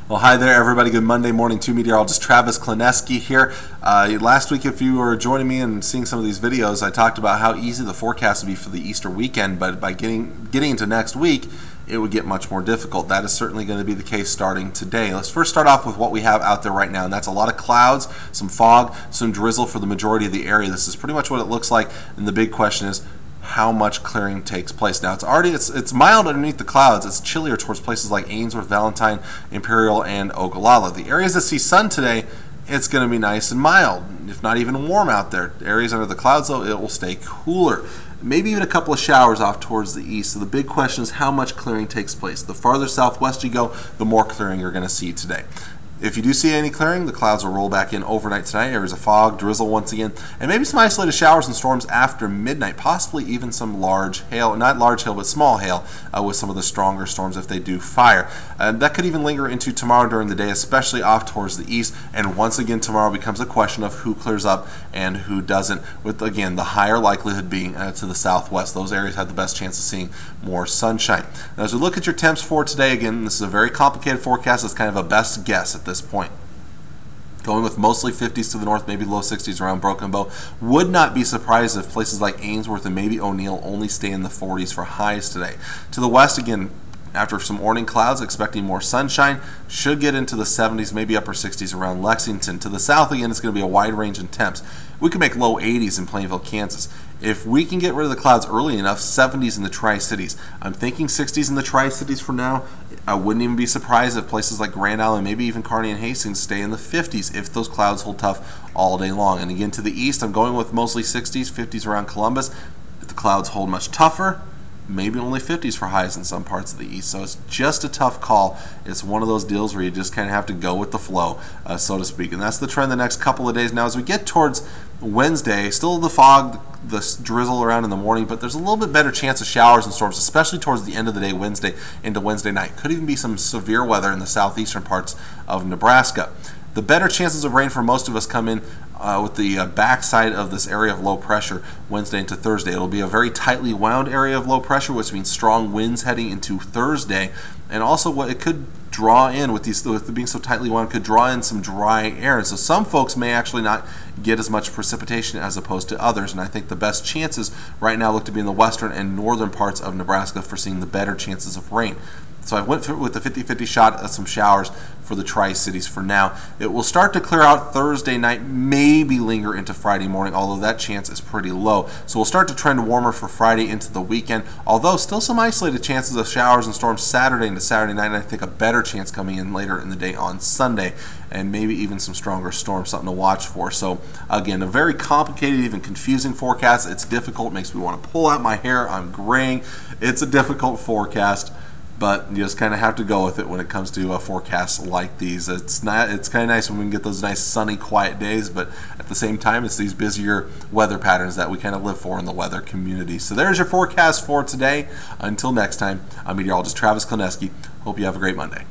Well, hi there, everybody. Good Monday morning to meteorologist Travis Klineski here. Last week, if you were joining me and seeing some of these videos, I talked about how easy the forecast would be for the Easter weekend, but by getting into next week, it would get much more difficult. That is certainly going to be the case starting today. Let's first start off with what we have out there right now, and that's a lot of clouds, some fog, some drizzle for the majority of the area. This is pretty much what it looks like, and the big question is, how much clearing takes place. Now it's mild underneath the clouds. It's chillier towards places like Ainsworth, Valentine, Imperial, and Ogallala. The areas that see sun today, it's going to be nice and mild, if not even warm out there. Areas under the clouds, though, it will stay cooler. Maybe even a couple of showers off towards the east. So the big question is how much clearing takes place. The farther southwest you go, the more clearing you're going to see today. If you do see any clearing, the clouds will roll back in overnight tonight. Areas of fog, drizzle once again, and maybe some isolated showers and storms after midnight, possibly even some large hail, not large hail, but small hail with some of the stronger storms if they do fire. That could even linger into tomorrow during the day, especially off towards the east, and once again tomorrow becomes a question of who clears up and who doesn't, with again the higher likelihood being to the southwest. Those areas have the best chance of seeing more sunshine. Now as we look at your temps for today, again, this is a very complicated forecast. It's kind of a best guess at this point. Going with mostly 50s to the north, maybe low 60s around Broken Bow. Would not be surprised if places like Ainsworth and maybe O'Neill only stay in the 40s for highs today. To the west, again, after some morning clouds, expecting more sunshine, should get into the 70s, maybe upper 60s around Lexington. To the south, again, it's going to be a wide range in temps. We can make low 80s in Plainville, Kansas. If we can get rid of the clouds early enough, 70s in the Tri-Cities. I'm thinking 60s in the Tri-Cities for now. I wouldn't even be surprised if places like Grand Island, maybe even Kearney and Hastings, stay in the 50s if those clouds hold tough all day long. And again, to the east, I'm going with mostly 60s, 50s around Columbus. If the clouds hold much tougher, maybe only 50s for highs in some parts of the east. So it's just a tough call. It's one of those deals where you just kind of have to go with the flow, so to speak. And that's the trend the next couple of days. Now, as we get towards Wednesday, still the fog, the drizzle around in the morning, but there's a little bit better chance of showers and storms, especially towards the end of the day, Wednesday into Wednesday night. Could even be some severe weather in the southeastern parts of Nebraska. The better chances of rain for most of us come in with the backside of this area of low pressure Wednesday into Thursday. It'll be a very tightly wound area of low pressure, which means strong winds heading into Thursday. And also what it could draw in with being so tightly wound could draw in some dry air. And so some folks may actually not get as much precipitation as opposed to others. And I think the best chances right now look to be in the western and northern parts of Nebraska for seeing the better chances of rain. So I went with the 50-50 shot at some showers for the Tri-Cities for now. It will start to clear out Thursday night, maybe linger into Friday morning, although that chance is pretty low. So we'll start to trend warmer for Friday into the weekend, although still some isolated chances of showers and storms Saturday into Saturday night, and I think a better chance coming in later in the day on Sunday, and maybe even some stronger storms, something to watch for. So again, a very complicated, even confusing forecast. It's difficult, makes me want to pull out my hair. I'm graying. It's a difficult forecast, but you just kind of have to go with it when it comes to forecasts like these. It's kind of nice when we can get those nice sunny, quiet days, but at the same time, it's these busier weather patterns that we kind of live for in the weather community. So there's your forecast for today. Until next time, I'm meteorologist Travis Klineski. Hope you have a great Monday.